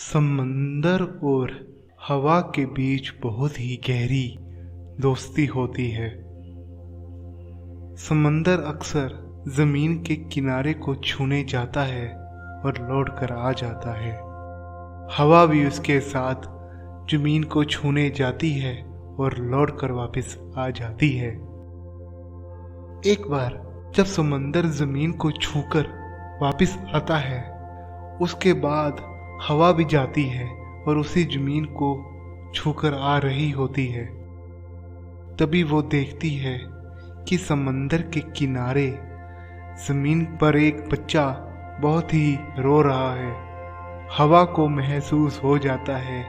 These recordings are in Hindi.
समंदर और हवा के बीच बहुत ही गहरी दोस्ती होती है। समंदर अक्सर जमीन के किनारे को छूने जाता है और लौट कर आ जाता है। हवा भी उसके साथ जमीन को छूने जाती है और लौट कर वापस आ जाती है। एक बार जब समंदर जमीन को छूकर वापस आता है, उसके बाद हवा भी जाती है और उसी जमीन को छूकर आ रही होती है। तभी वो देखती है कि समंदर के किनारे जमीन पर एक बच्चा बहुत ही रो रहा है। हवा को महसूस हो जाता है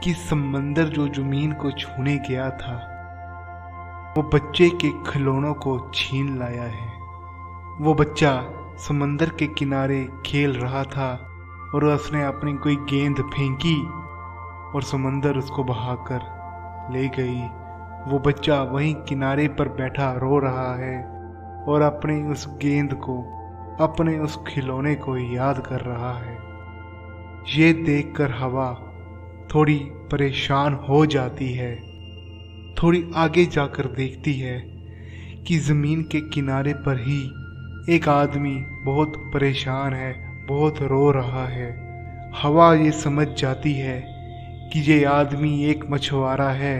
कि समंदर जो जमीन को छूने गया था, वो बच्चे के खिलौनों को छीन लाया है। वो बच्चा समंदर के किनारे खेल रहा था और उसने अपनी कोई गेंद फेंकी और समंदर उसको बहाकर ले गई। वो बच्चा वहीं किनारे पर बैठा रो रहा है और अपनी उस गेंद को, अपने उस खिलौने को याद कर रहा है। ये देखकर हवा थोड़ी परेशान हो जाती है। थोड़ी आगे जाकर देखती है कि जमीन के किनारे पर ही एक आदमी बहुत परेशान है, बहुत रो रहा है। हवा ये समझ जाती है कि ये आदमी एक मछुआरा है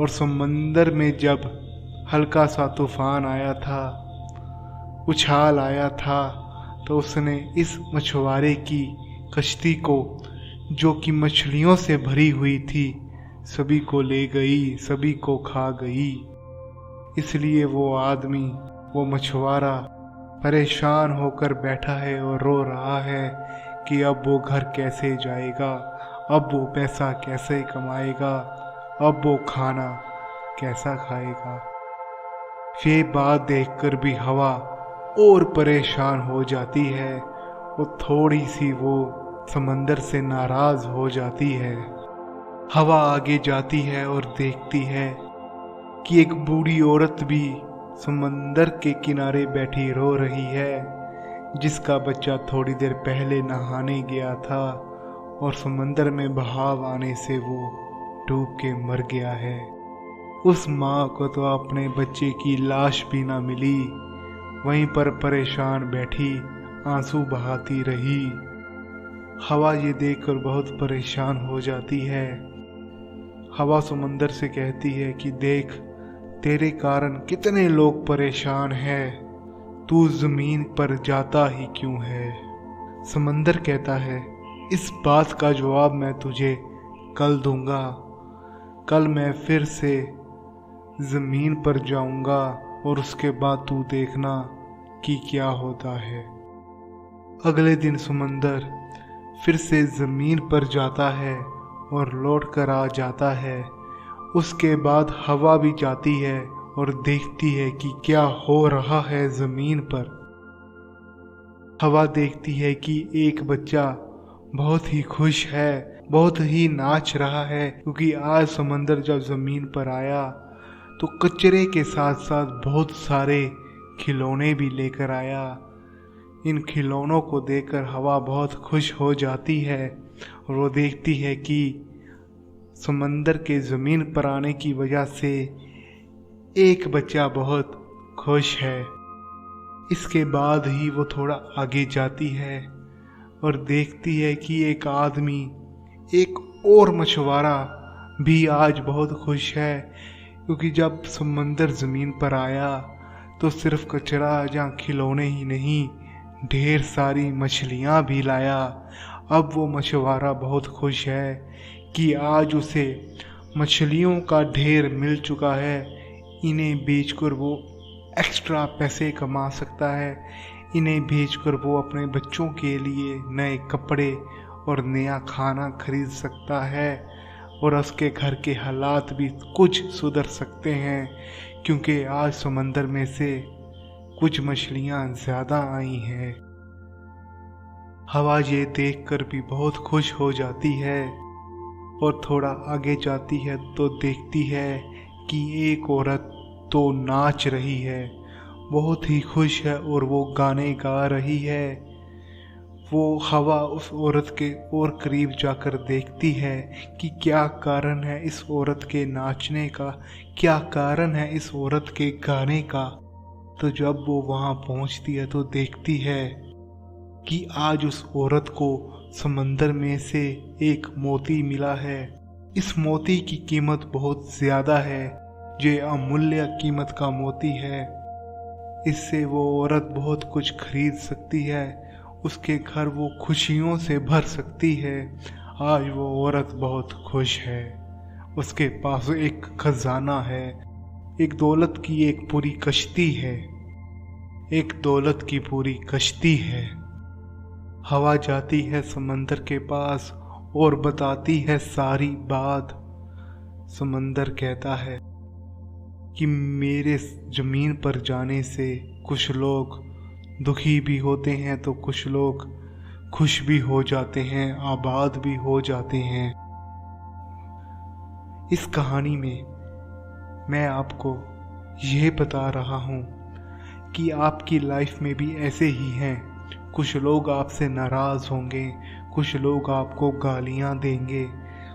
और समंदर में जब हल्का सा तूफान आया था, उछाल आया था, तो उसने इस मछुआरे की कश्ती को, जो कि मछलियों से भरी हुई थी, सभी को ले गई, सभी को खा गई। इसलिए वो आदमी, वो मछुआरा परेशान होकर बैठा है और रो रहा है कि अब वो घर कैसे जाएगा, अब वो पैसा कैसे कमाएगा, अब वो खाना कैसा खाएगा। ये बात देखकर भी हवा और परेशान हो जाती है और थोड़ी सी वो समंदर से नाराज हो जाती है। हवा आगे जाती है और देखती है कि एक बूढ़ी औरत भी समंदर के किनारे बैठी रो रही है, जिसका बच्चा थोड़ी देर पहले नहाने गया था और समंदर में बहाव आने से वो डूब के मर गया है। उस माँ को तो अपने बच्चे की लाश भी ना मिली, वहीं पर परेशान बैठी आंसू बहाती रही। हवा ये देखकर बहुत परेशान हो जाती है। हवा समंदर से कहती है कि देख, तेरे कारण कितने लोग परेशान हैं, तू जमीन पर जाता ही क्यों है। समंदर कहता है, इस बात का जवाब मैं तुझे कल दूंगा। कल मैं फिर से जमीन पर जाऊंगा और उसके बाद तू देखना कि क्या होता है। अगले दिन समंदर फिर से जमीन पर जाता है और लौट कर आ जाता है। उसके बाद हवा भी जाती है और देखती है कि क्या हो रहा है जमीन पर। हवा देखती है कि एक बच्चा बहुत ही खुश है, बहुत ही नाच रहा है, क्योंकि आज समंदर जब जमीन पर आया तो कचरे के साथ साथ बहुत सारे खिलौने भी लेकर आया। इन खिलौनों को देखकर हवा बहुत खुश हो जाती है और वो देखती है कि समंदर के ज़मीन पर आने की वजह से एक बच्चा बहुत खुश है। इसके बाद ही वो थोड़ा आगे जाती है और देखती है कि एक आदमी, एक और मछुआरा भी आज बहुत खुश है, क्योंकि जब समंदर ज़मीन पर आया तो सिर्फ कचरा या खिलौने ही नहीं, ढेर सारी मछलियाँ भी लाया। अब वो मछुआरा बहुत खुश है कि आज उसे मछलियों का ढेर मिल चुका है। इन्हें बेचकर वो एक्स्ट्रा पैसे कमा सकता है। इन्हें बेचकर वो अपने बच्चों के लिए नए कपड़े और नया खाना खरीद सकता है और उसके घर के हालात भी कुछ सुधर सकते हैं, क्योंकि आज समंदर में से कुछ मछलियाँ ज़्यादा आई हैं। हवा ये देखकर भी बहुत खुश हो जाती है और थोड़ा आगे जाती है तो देखती है कि एक औरत तो नाच रही है, बहुत ही खुश है और वो गाने गा रही है। वो हवा उस औरत के और करीब जाकर देखती है कि क्या कारण है इस औरत के नाचने का, क्या कारण है इस औरत के गाने का। तो जब वो वहाँ पहुँचती है तो देखती है कि आज उस औरत को समंदर में से एक मोती मिला है। इस मोती की कीमत बहुत ज़्यादा है, ये अमूल्य कीमत का मोती है। इससे वो औरत बहुत कुछ खरीद सकती है, उसके घर वो खुशियों से भर सकती है। आज वो औरत बहुत खुश है, उसके पास एक खजाना है, एक दौलत की एक पूरी कश्ती है, एक दौलत की पूरी कश्ती है। हवा जाती है समंदर के पास और बताती है सारी बात। समंदर कहता है कि मेरे जमीन पर जाने से कुछ लोग दुखी भी होते हैं तो कुछ लोग खुश भी हो जाते हैं, आबाद भी हो जाते हैं। इस कहानी में मैं आपको यह बता रहा हूँ कि आपकी लाइफ में भी ऐसे ही हैं। कुछ लोग आपसे नाराज़ होंगे, कुछ लोग आपको गालियाँ देंगे,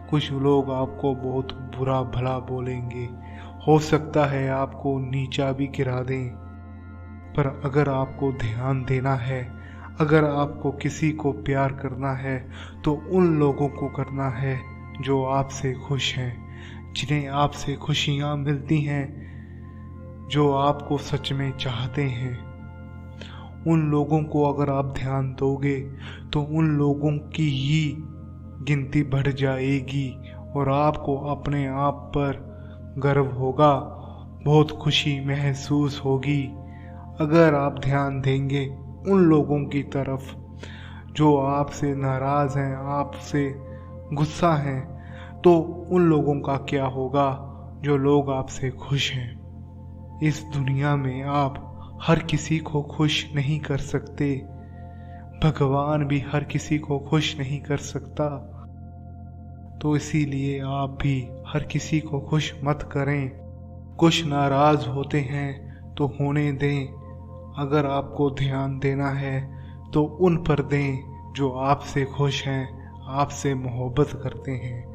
कुछ लोग आपको बहुत बुरा भला बोलेंगे, हो सकता है आपको नीचा भी गिरा दें। पर अगर आपको ध्यान देना है, अगर आपको किसी को प्यार करना है तो उन लोगों को करना है जो आपसे खुश हैं, जिन्हें आपसे खुशियाँ मिलती हैं, जो आपको सच में चाहते हैं। उन लोगों को अगर आप ध्यान दोगे तो उन लोगों की ही गिनती बढ़ जाएगी और आपको अपने आप पर गर्व होगा, बहुत खुशी महसूस होगी। अगर आप ध्यान देंगे उन लोगों की तरफ जो आपसे नाराज़ हैं, आपसे गुस्सा हैं, तो उन लोगों का क्या होगा जो लोग आपसे खुश हैं। इस दुनिया में आप हर किसी को खुश नहीं कर सकते, भगवान भी हर किसी को खुश नहीं कर सकता। तो इसीलिए आप भी हर किसी को खुश मत करें। कुछ नाराज़ होते हैं तो होने दें, अगर आपको ध्यान देना है तो उन पर दें जो आपसे खुश हैं, आपसे मोहब्बत करते हैं।